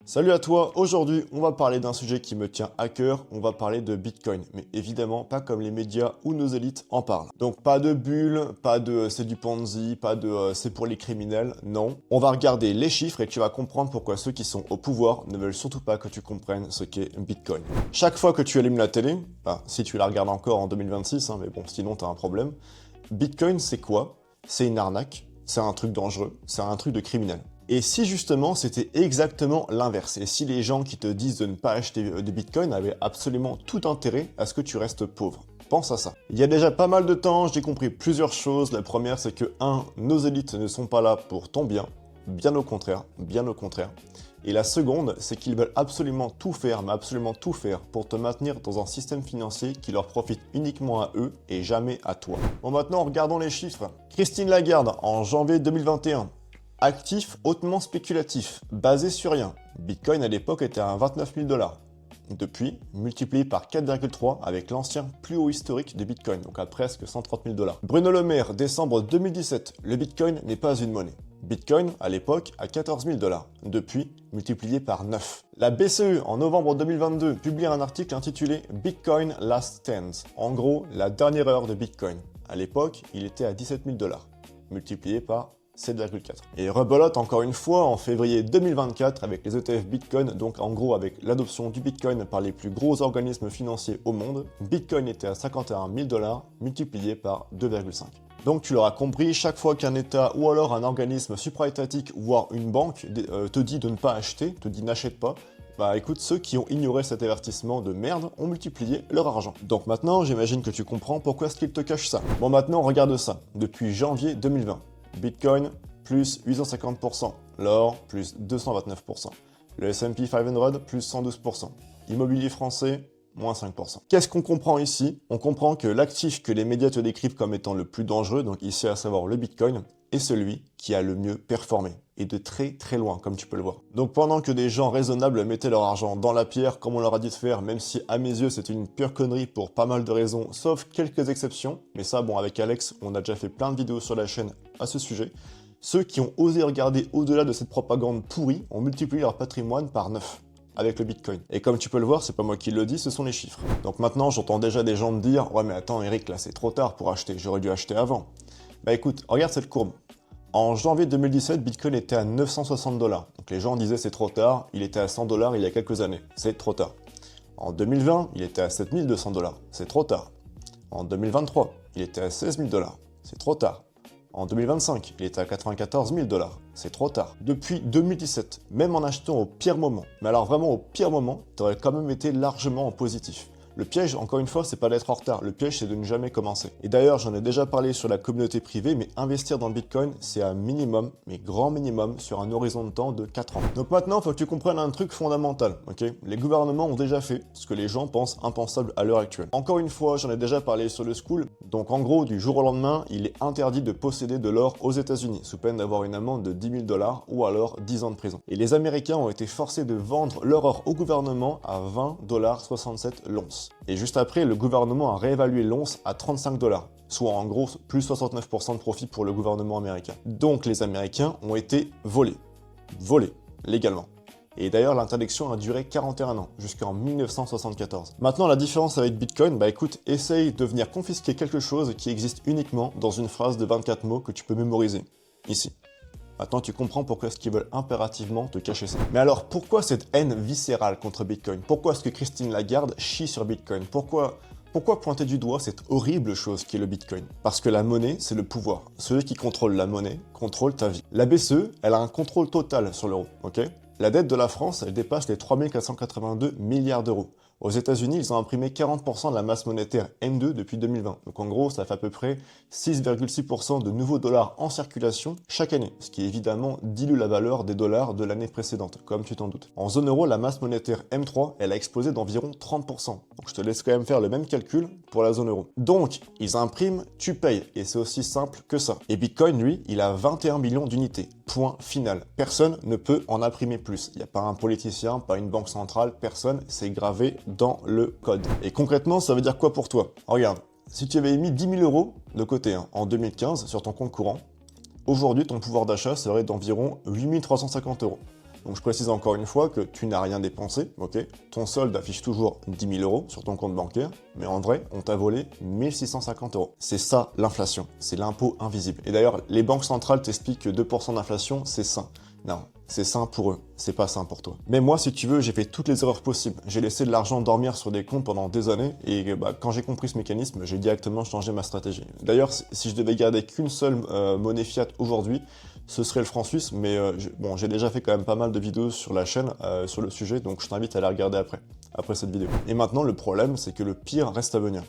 Salut à toi, aujourd'hui on va parler d'un sujet qui me tient à cœur, on va parler de Bitcoin, mais évidemment pas comme les médias ou nos élites en parlent. Donc pas de bulles, pas de c'est du Ponzi, pas de c'est pour les criminels, non. On va regarder les chiffres et tu vas comprendre pourquoi ceux qui sont au pouvoir ne veulent surtout pas que tu comprennes ce qu'est Bitcoin. Chaque fois que tu allumes la télé, si tu la regardes encore en 2026, mais bon sinon t'as un problème, Bitcoin c'est quoi? C'est une arnaque, c'est un truc dangereux, c'est un truc de criminel. Et si justement c'était exactement l'inverse, et si les gens qui te disent de ne pas acheter de Bitcoin avaient absolument tout intérêt à ce que tu restes pauvre. Pense à ça. Il y a déjà pas mal de temps, j'ai compris plusieurs choses. La première, c'est que 1. Nos élites ne sont pas là pour ton bien, bien au contraire, bien au contraire. Et la seconde, c'est qu'ils veulent absolument tout faire, mais absolument tout faire pour te maintenir dans un système financier qui leur profite uniquement à eux et jamais à toi. Bon maintenant, regardons les chiffres. Christine Lagarde, en janvier 2021, actif hautement spéculatif, basé sur rien. Bitcoin à l'époque était à 29 000 $. Depuis, multiplié par 4,3 avec l'ancien plus haut historique de Bitcoin, donc à presque 130 000 $. Bruno Le Maire, décembre 2017, le Bitcoin n'est pas une monnaie. Bitcoin, à l'époque, à 14 000 $. Depuis, multiplié par 9. La BCE, en novembre 2022, publie un article intitulé Bitcoin Last Stand. En gros, la dernière heure de Bitcoin. À l'époque, il était à 17 000 $, multiplié par 7,4. Et rebelote encore une fois en février 2024 avec les ETF Bitcoin, donc en gros avec l'adoption du Bitcoin par les plus gros organismes financiers au monde, Bitcoin était à 51 000 $, multiplié par 2,5. Donc tu l'auras compris, chaque fois qu'un État ou alors un organisme supra-étatique, voire une banque, te dit de ne pas acheter, te dit n'achète pas, écoute, ceux qui ont ignoré cet avertissement de merde ont multiplié leur argent. Donc maintenant, j'imagine que tu comprends pourquoi est-ce qu'ils te cachent ça. Bon maintenant, regarde ça. Depuis janvier 2020, Bitcoin, plus 850%. L'or, plus 229%. Le S&P 500, plus 112%. Immobilier français, moins 5%. Qu'est-ce qu'on comprend ici? On comprend que l'actif que les médias te décrivent comme étant le plus dangereux, donc ici à savoir le Bitcoin, est celui qui a le mieux performé. Et de très très loin, comme tu peux le voir. Donc pendant que des gens raisonnables mettaient leur argent dans la pierre, comme on leur a dit de faire, même si à mes yeux c'est une pure connerie pour pas mal de raisons, sauf quelques exceptions, mais ça bon avec Alex, on a déjà fait plein de vidéos sur la chaîne à ce sujet, ceux qui ont osé regarder au-delà de cette propagande pourrie ont multiplié leur patrimoine par 9 avec le Bitcoin. Et comme tu peux le voir, c'est pas moi qui le dis, ce sont les chiffres. Donc maintenant, j'entends déjà des gens me dire « Ouais mais attends Eric, là c'est trop tard pour acheter, j'aurais dû acheter avant. » Bah écoute, regarde cette courbe. En janvier 2017, Bitcoin était à 960 $. Donc les gens disaient c'est trop tard, il était à 100 $ il y a quelques années, c'est trop tard. En 2020, il était à 7200 $, c'est trop tard. En 2023, il était à 16 000 $, c'est trop tard. En 2025, il était à 94 000 $, c'est trop tard. Depuis 2017, même en achetant au pire moment, mais alors vraiment au pire moment, t'aurais quand même été largement en positif. Le piège, encore une fois, c'est pas d'être en retard, le piège c'est de ne jamais commencer. Et d'ailleurs, j'en ai déjà parlé sur la communauté privée, mais investir dans le Bitcoin, c'est un minimum, mais grand minimum, sur un horizon de temps de 4 ans. Donc maintenant, il faut que tu comprennes un truc fondamental, ok? Les gouvernements ont déjà fait ce que les gens pensent impensable à l'heure actuelle. Encore une fois, j'en ai déjà parlé sur le School, donc en gros, du jour au lendemain, il est interdit de posséder de l'or aux États-Unis, sous peine d'avoir une amende de 10 000 $ ou alors 10 ans de prison. Et les Américains ont été forcés de vendre leur or au gouvernement à 20,67 $ l'once. Et juste après, le gouvernement a réévalué l'once à 35 $, soit en gros plus 69% de profit pour le gouvernement américain. Donc les Américains ont été volés, légalement. Et d'ailleurs, l'interdiction a duré 41 ans, jusqu'en 1974. Maintenant, la différence avec Bitcoin, écoute, essaye de venir confisquer quelque chose qui existe uniquement dans une phrase de 24 mots que tu peux mémoriser, ici. Maintenant, tu comprends pourquoi est-ce qu'ils veulent impérativement te cacher ça. Mais alors, pourquoi cette haine viscérale contre Bitcoin? Pourquoi est-ce que Christine Lagarde chie sur Bitcoin? Pourquoi pointer du doigt cette horrible chose qui est le Bitcoin? Parce que la monnaie, c'est le pouvoir. Celui qui contrôle la monnaie contrôle ta vie. La BCE, elle a un contrôle total sur l'euro, ok? La dette de la France, elle dépasse les 3 482 milliards d'euros. Aux États-Unis, ils ont imprimé 40% de la masse monétaire M2 depuis 2020. Donc en gros, ça fait à peu près 6,6% de nouveaux dollars en circulation chaque année, ce qui évidemment dilue la valeur des dollars de l'année précédente, comme tu t'en doutes. En zone euro, la masse monétaire M3, elle a explosé d'environ 30%. Donc je te laisse quand même faire le même calcul pour la zone euro. Donc, ils impriment, tu payes, et c'est aussi simple que ça. Et Bitcoin, lui, il a 21 millions d'unités. Point final. Personne ne peut en imprimer plus. Il n'y a pas un politicien, pas une banque centrale, personne, c'est gravé dans le code. Et concrètement, ça veut dire quoi pour toi? Regarde, si tu avais mis 10 000 € de côté en 2015 sur ton compte courant, aujourd'hui ton pouvoir d'achat serait d'environ 8 350 €. Donc je précise encore une fois que tu n'as rien dépensé, ok? Ton solde affiche toujours 10 000 € sur ton compte bancaire, mais en vrai, on t'a volé 1 650 €. C'est ça l'inflation, c'est l'impôt invisible. Et d'ailleurs, les banques centrales t'expliquent que 2% d'inflation, c'est sain. Non, c'est sain pour eux, c'est pas sain pour toi. Mais moi, si tu veux, j'ai fait toutes les erreurs possibles. J'ai laissé de l'argent dormir sur des comptes pendant des années, et quand j'ai compris ce mécanisme, j'ai directement changé ma stratégie. D'ailleurs, si je devais garder qu'une seule monnaie fiat aujourd'hui, ce serait le franc suisse, mais bon, j'ai déjà fait quand même pas mal de vidéos sur la chaîne sur le sujet, donc je t'invite à les regarder après cette vidéo. Et maintenant, le problème, c'est que le pire reste à venir.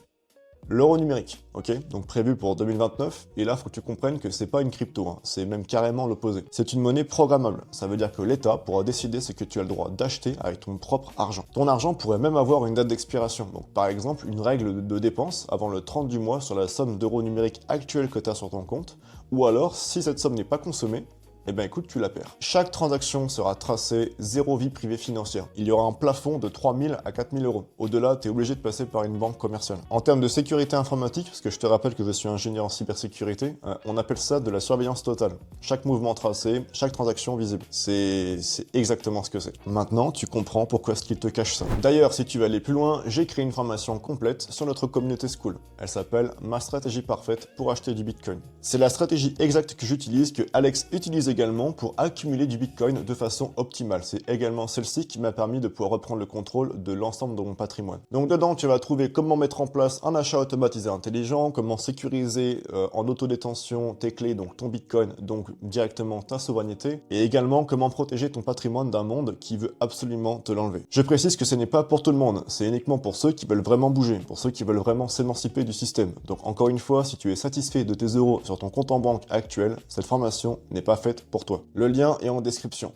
L'euro numérique, ok, donc prévu pour 2029, et là, faut que tu comprennes que c'est pas une crypto, hein, c'est même carrément l'opposé. C'est une monnaie programmable, ça veut dire que l'État pourra décider ce que tu as le droit d'acheter avec ton propre argent. Ton argent pourrait même avoir une date d'expiration, donc par exemple, une règle de dépense avant le 30 du mois sur la somme d'euros numériques actuelle que tu as sur ton compte, ou alors, si cette somme n'est pas consommée, eh ben écoute, tu la perds. Chaque transaction sera tracée, zéro vie privée financière. Il y aura un plafond de 3 000 à 4 000 €. Au-delà, tu es obligé de passer par une banque commerciale. En termes de sécurité informatique, parce que je te rappelle que je suis ingénieur en cybersécurité, on appelle ça de la surveillance totale. Chaque mouvement tracé, chaque transaction visible. C'est exactement ce que c'est. Maintenant, tu comprends pourquoi est-ce qu'il te cache ça. D'ailleurs, si tu veux aller plus loin, j'ai créé une formation complète sur notre communauté school. Elle s'appelle « Ma stratégie parfaite pour acheter du Bitcoin ». C'est la stratégie exacte que j'utilise, que Alex utilise également pour accumuler du Bitcoin de façon optimale. C'est également celle-ci qui m'a permis de pouvoir reprendre le contrôle de l'ensemble de mon patrimoine. Donc dedans, tu vas trouver comment mettre en place un achat automatisé intelligent, comment sécuriser en autodétention tes clés, donc ton Bitcoin, donc directement ta souveraineté, et également comment protéger ton patrimoine d'un monde qui veut absolument te l'enlever. Je précise que ce n'est pas pour tout le monde, c'est uniquement pour ceux qui veulent vraiment bouger, pour ceux qui veulent vraiment s'émanciper du système. Donc encore une fois, si tu es satisfait de tes euros sur ton compte en banque actuel, cette formation n'est pas faite pour toi. Le lien est en description.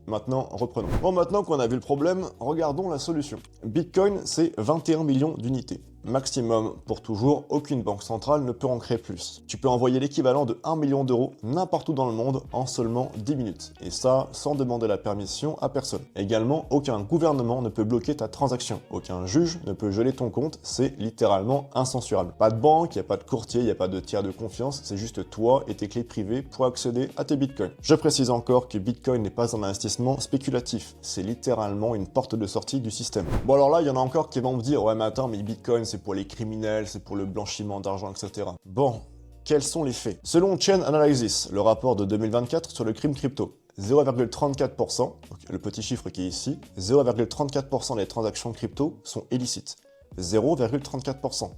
Maintenant, reprenons. Bon, maintenant qu'on a vu le problème, regardons la solution. Bitcoin, c'est 21 millions d'unités. Maximum pour toujours, aucune banque centrale ne peut en créer plus. Tu peux envoyer l'équivalent de 1 million d'euros n'importe où dans le monde en seulement 10 minutes. Et ça, sans demander la permission à personne. Également, aucun gouvernement ne peut bloquer ta transaction. Aucun juge ne peut geler ton compte, c'est littéralement incensurable. Pas de banque, il n'y a pas de courtier, il n'y a pas de tiers de confiance, c'est juste toi et tes clés privées pour accéder à tes bitcoins. Je précise encore que Bitcoin n'est pas un investissement spéculatif, c'est littéralement une porte de sortie du système. Bon alors là, il y en a encore qui vont me dire « Ouais mais attends, mais Bitcoin c'est pour les criminels, c'est pour le blanchiment d'argent, etc. » Bon, quels sont les faits? Selon Chain Analysis, le rapport de 2024 sur le crime crypto, 0,34%, le petit chiffre qui est ici, 0,34% des transactions crypto sont illicites. 0,34%.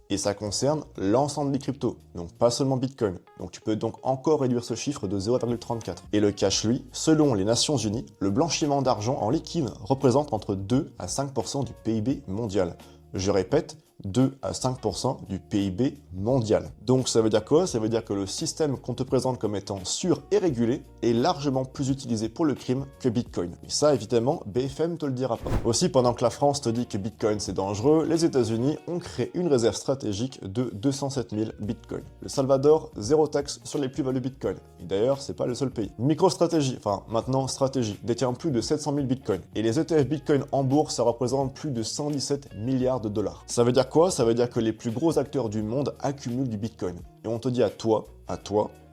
Et ça concerne l'ensemble des cryptos, donc pas seulement Bitcoin. Donc tu peux donc encore réduire ce chiffre de 0,34. Et le cash, lui, selon les Nations Unies, le blanchiment d'argent en liquide représente entre 2 à 5% du PIB mondial. Je répète, 2 à 5% du PIB mondial. Donc ça veut dire quoi? Ça veut dire que le système qu'on te présente comme étant sûr et régulé est largement plus utilisé pour le crime que Bitcoin. Et ça, évidemment, BFM te le dira pas. Aussi, pendant que la France te dit que Bitcoin c'est dangereux, les États-Unis ont créé une réserve stratégique de 207 000 Bitcoins. Le Salvador, zéro taxe sur les plus-values Bitcoin. Et d'ailleurs, c'est pas le seul pays. MicroStrategy, enfin maintenant Stratégie, détient plus de 700 000 Bitcoins. Et les ETF Bitcoin en bourse, ça représente plus de 117 milliards de dollars. Ça veut dire quoi? Ça veut dire que les plus gros acteurs du monde accumulent du Bitcoin. Et on te dit à toi,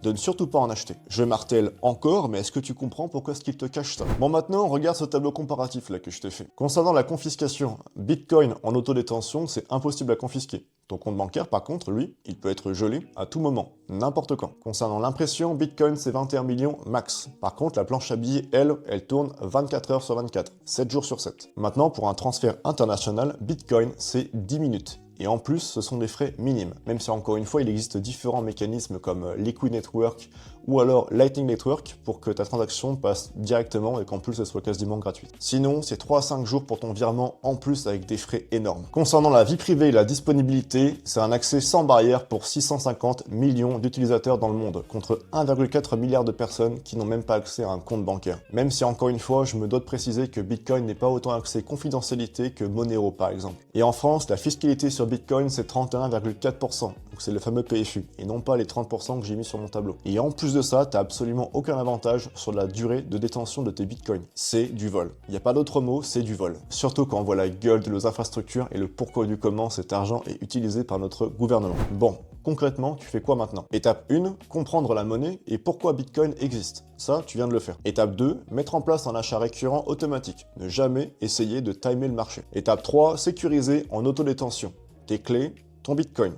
de ne surtout pas en acheter. Je martèle encore, mais est-ce que tu comprends pourquoi est-ce qu'il te cache ça? Bon, maintenant, regarde ce tableau comparatif là que je t'ai fait. Concernant la confiscation, Bitcoin en autodétention, c'est impossible à confisquer. Ton compte bancaire, par contre, lui, il peut être gelé à tout moment, n'importe quand. Concernant l'impression, Bitcoin, c'est 21 millions max. Par contre, la planche à billets, elle tourne 24 heures sur 24, 7 jours sur 7. Maintenant, pour un transfert international, Bitcoin, c'est 10 minutes. Et en plus, ce sont des frais minimes. Même si encore une fois, il existe différents mécanismes comme Liquid Network ou alors Lightning Network pour que ta transaction passe directement et qu'en plus, elle soit quasiment gratuite. Sinon, c'est 3 à 5 jours pour ton virement en plus avec des frais énormes. Concernant la vie privée et la disponibilité, c'est un accès sans barrière pour 650 millions d'utilisateurs dans le monde, contre 1,4 milliard de personnes qui n'ont même pas accès à un compte bancaire. Même si encore une fois, je me dois de préciser que Bitcoin n'est pas autant accès confidentialité que Monero par exemple. Et en France, la fiscalité sur Bitcoin, c'est 31,4%. Donc c'est le fameux PFU, et non pas les 30% que j'ai mis sur mon tableau. Et en plus de ça, t'as absolument aucun avantage sur la durée de détention de tes bitcoins. C'est du vol. Il n'y a pas d'autre mot, c'est du vol. Surtout quand on voit la gueule de nos infrastructures et le pourquoi du comment cet argent est utilisé par notre gouvernement. Bon, Concrètement, tu fais quoi maintenant? Étape 1, comprendre la monnaie et pourquoi Bitcoin existe. Ça, tu viens de le faire. Étape 2, mettre en place un achat récurrent automatique. Ne jamais essayer de timer le marché. Étape 3, sécuriser en autodétention. Tes clés, ton Bitcoin.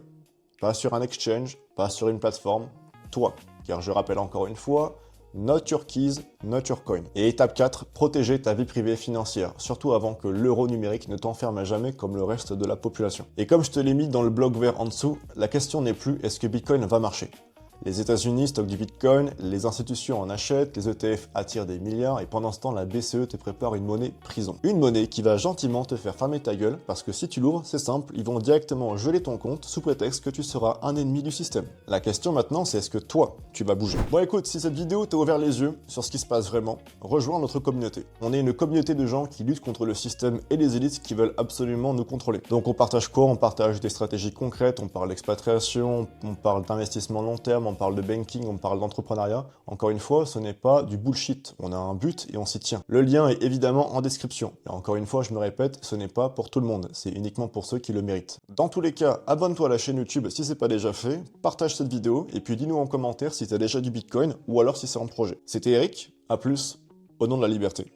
Pas sur un exchange, pas sur une plateforme, toi. Car je rappelle encore une fois, not your keys, not your coin. Et étape 4, protéger ta vie privée financière, surtout avant que l'euro numérique ne t'enferme à jamais comme le reste de la population. Et comme je te l'ai mis dans le blog vert en dessous, la question n'est plus est-ce que Bitcoin va marcher? Les États-Unis stockent du Bitcoin, les institutions en achètent, les ETF attirent des milliards et pendant ce temps, la BCE te prépare une monnaie prison. Une monnaie qui va gentiment te faire fermer ta gueule parce que si tu l'ouvres, c'est simple, ils vont directement geler ton compte sous prétexte que tu seras un ennemi du système. La question maintenant, c'est est-ce que toi, tu vas bouger? Bon écoute, si cette vidéo t'a ouvert les yeux sur ce qui se passe vraiment, rejoins notre communauté. On est une communauté de gens qui luttent contre le système et les élites qui veulent absolument nous contrôler. Donc on partage quoi? On partage des stratégies concrètes, on parle d'expatriation, on parle d'investissement long terme, on parle de banking, on parle d'entrepreneuriat. Encore une fois, ce n'est pas du bullshit. On a un but et on s'y tient. Le lien est évidemment en description. Et encore une fois, je me répète, ce n'est pas pour tout le monde. C'est uniquement pour ceux qui le méritent. Dans tous les cas, abonne-toi à la chaîne YouTube si c'est pas déjà fait, partage cette vidéo et puis dis-nous en commentaire si tu as déjà du Bitcoin ou alors si c'est en projet. C'était Eric, à plus, au nom de la liberté.